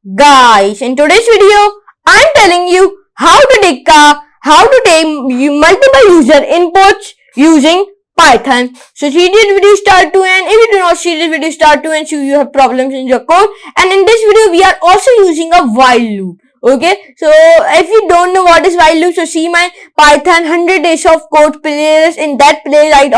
Guys, in today's video, I'm telling you how to take multiple user inputs using Python. So see this video start to end. If you do not see this video start to end, so you have problems in your code. And in this video, we are also using a while loop. Okay, so if you don't know what is while loop, so see my Python 100 days of code playlist. In that playlist, I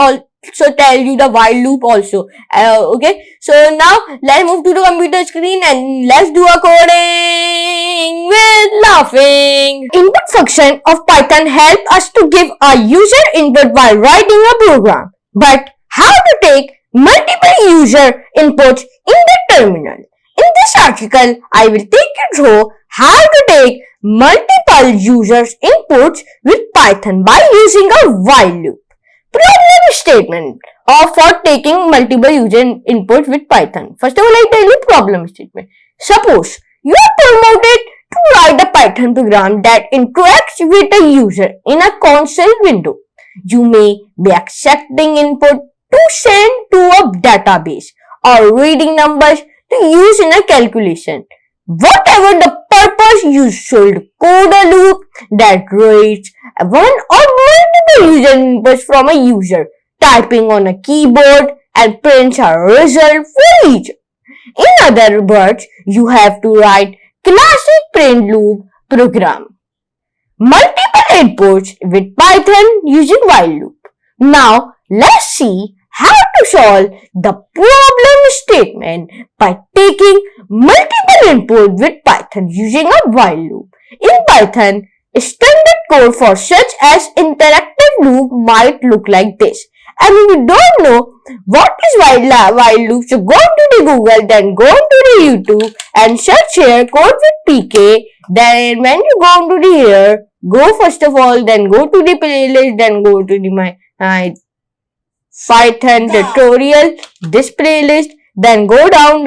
also tell you the while loop also. Okay, so now let's move to the computer screen and let's do a coding with laughing. Input function of Python help us to give a user input while writing a program. But how to take multiple user inputs in the terminal? In this article, I will take you through how to take multiple users inputs with Python by using a while loop. Problem statement for taking multiple user inputs with Python. First of all, I tell you problem statement. Suppose you are promoted to write a Python program that interacts with a user in a console window. You may be accepting input to send to a database or reading numbers to use in a calculation. Whatever the purpose, you should code a loop that reads one or multiple user inputs from a user, typing on a keyboard and prints a result for each. In other words, you have to write classic print loop program. Multiple inputs with Python using while loop. Now let's see how to solve the problem statement by taking multiple inputs with Python using a while loop. In Python, standard code for such as interactive loop might look like this. And if you don't know what is while loop, so go to the Google, then go to the YouTube and search here code with PK. Then when you go to the here, go first of all, then go to the playlist, then go to the my Python tutorial, this playlist, then go down.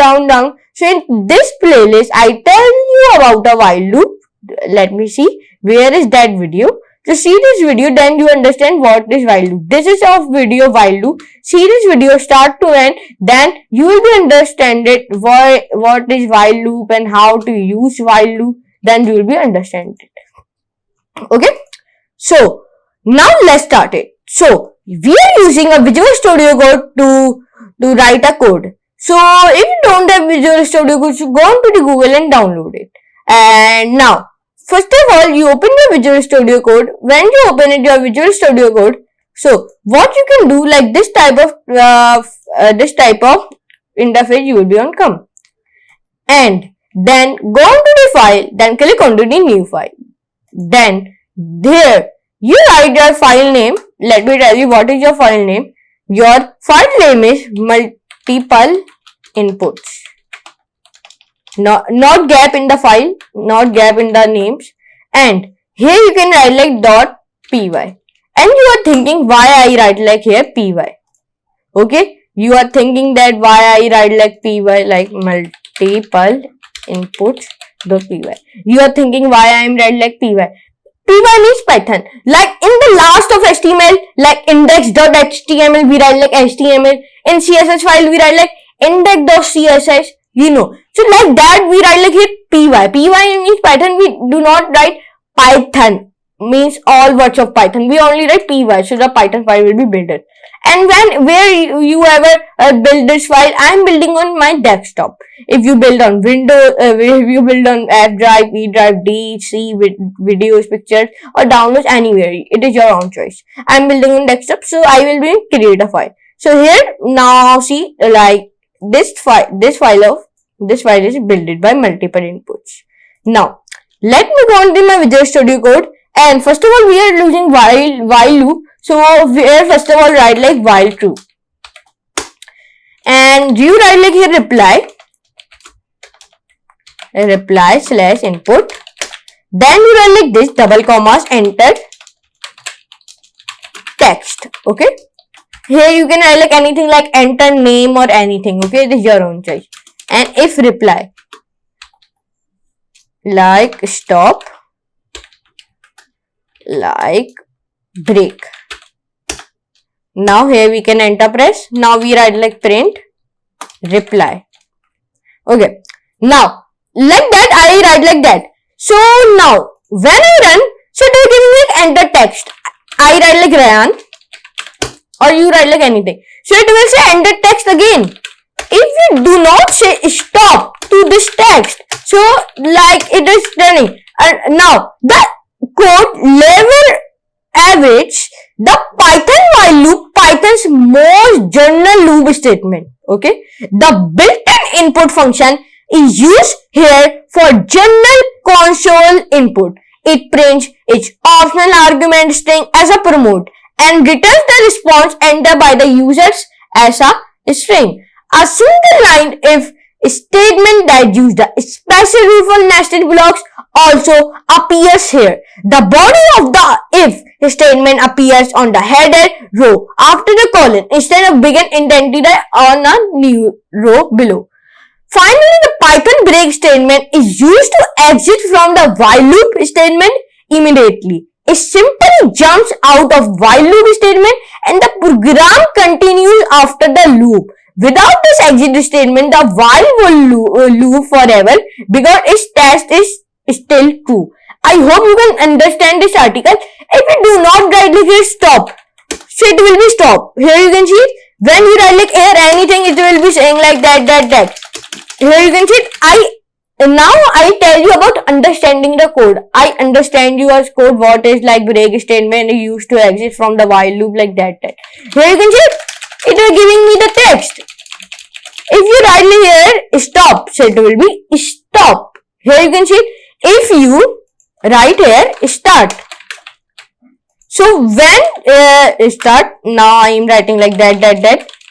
So in this playlist, I tell you about a while loop. Let me see, where is that video? So see this video, then you understand what is while loop. This is a video while loop. See this video start to end, then you will be understand it what is while loop and how to use while loop. Then you will be understand it. Okay. So now let's start it. So we are using a Visual Studio Code to write a code. So if you don't have Visual Studio Code, so go on to the Google and download it. And now, first of all, you open your Visual Studio Code. When you open it, your Visual Studio Code, so what you can do, like this type of interface, you will be on come. And then go on to the file, then click on to the new file. Then there you write your file name. Let me tell you what is your file name. Your file name is multiple inputs. Not gap in the file, not gap in the names. And here you can write like .py. And you are thinking why I write like here py. Okay, you are thinking that why I write like py, like multiple inputs.py. You are thinking why I am write like py. Py means Python. Like in the last of HTML, like index.html, we write like HTML. In CSS file, we write like index.css. You know. So like that, we write like here py. Py means Python. We do not write Python. Means all words of Python. We only write py. So the Python file will be built. And where you ever build this file, I am building on my desktop. If you build on Windows, if you build on F drive, E drive, D, C, videos, pictures, or downloads anywhere, it is your own choice. I am building on desktop, so I will be create a file. So here now see like this file is built by multiple inputs. Now let me go on to my Visual Studio Code. And first of all, we are using while loop. So here first of all write like while true. And you write like here reply slash input. Then you write like this double commas enter text. Okay. Here you can write like anything like enter name or anything. Okay. It is your own choice. And if reply like stop, like break. Now here we can enter press. Now we write like print reply. Okay. Now like that, I write like that. So now when I run, so it will give me like enter text. I write like Ryan, or you write like anything. So it will say enter text again. If you do not say stop to this text, so like it is running. And now the code level average, the Python while loop, Python's most general loop statement. Okay, the built-in input function is used here for general console input. It prints its optional argument string as a promote and returns the response entered by the users as a string. A single line if statement that uses the special rule for nested blocks also appears here. The body of the if statement appears on the header row after the colon instead of begin indented on a new row below. Finally, the Python break statement is used to exit from the while loop statement immediately. It simply jumps out of while loop statement and the program continues after the loop. Without this exit statement, the while will loop forever because its test is still true. I hope you can understand this article. If you do not write like here stop, so it will be stop. Here you can see it. When you write like here anything, it will be saying like that. Here you can see it. Now I tell you about understanding the code. I understand your code, what is like break statement used to exit from the while loop like that. Here you can see it is giving me the text. If you write here stop, so it will be stop. Here you can see it. If you write here start, so when start, now I am writing like that.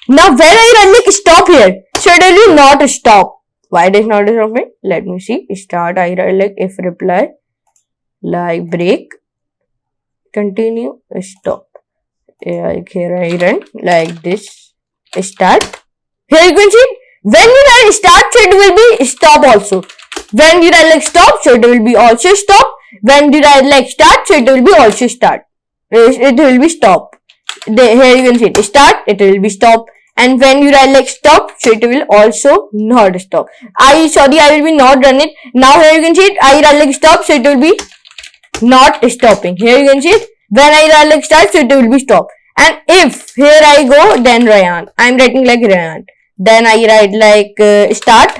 Now when I write like stop here, so it will be not stop. Why it is not stopping? Let me see. Start, I write like if reply, like break, continue, stop. Like here I run like this, start. Here you can see, when you write start, so it will be stop also. When you write like stop, so it will be also stop. When you write like start, so it will be also start. It will be stop. Here you can see it, start, it will be stop. And when you write like stop, so it will also not stop. I will be not run it. Now here you can see it, I write like stop, so it will be not stopping. Here you can see it, when I write like start, so it will be stop. And if here I go, then Ryan, I am writing like Ryan. Then I write like start,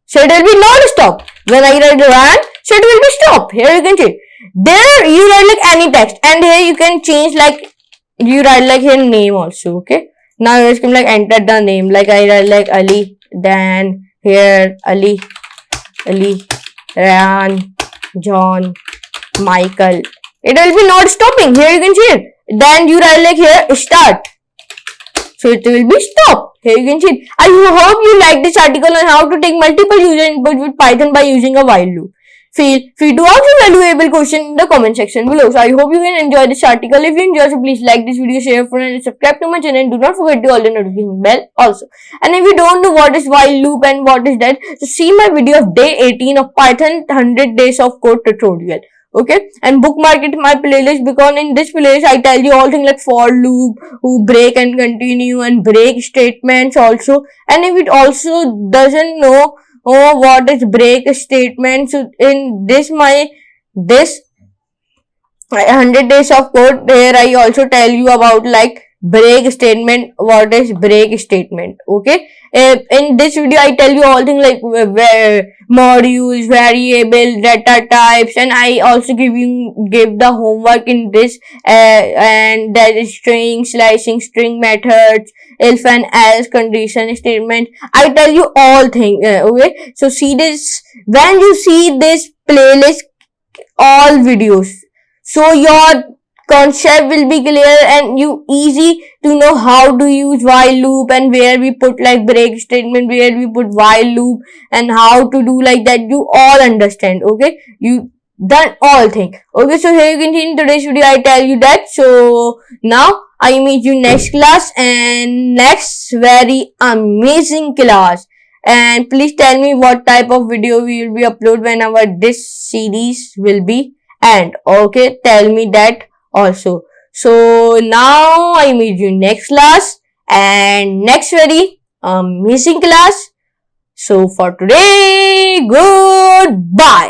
so it will be not stop. When I write Ryan, so it will be stop. Here you can see it. There you write like any text, and here you can change like you write like here name also. Okay. Now you can like enter the name, like I write like Ali, then here Ali, Ryan, John, Michael. It will be not stopping. Here you can see it. Then you write like here start, so it will be stop. Here you can see it. I hope you like this article on how to take multiple user input with Python by using a while loop. Feel free to ask a valuable question in the comment section below. So I hope you can enjoy this article. If you enjoy, so please like this video, share, friend, and subscribe to my channel. And do not forget to all the notification bell also. And if you don't know what is while loop and what is that, so see my video of day 18 of Python 100 days of code tutorial. Okay, and bookmark it my playlist, because in this playlist I tell you all things like for loop, break and continue, and break statements also. And if it also doesn't know what is break statement, so in this 100 days of code, there I also tell you about like break statement, what is break statement. Okay, in this video I tell you all things like modules, variable, data types, and I also give the homework in this, and that is string, slicing, string methods, if and else, condition statement. I tell you all things. Okay, so see this, when you see this playlist, all videos, so your concept will be clear and you easy to know how to use while loop, and where we put like break statement, where we put while loop, and how to do like that. You all understand. Okay, you done all thing. Okay, so here you can see in today's video I tell you that. So now I meet you next class and next very amazing class. And please tell me what type of video we will be upload whenever this series will be end. Okay, tell me that also. So now I meet you next class and next very amazing class. So for today, goodbye.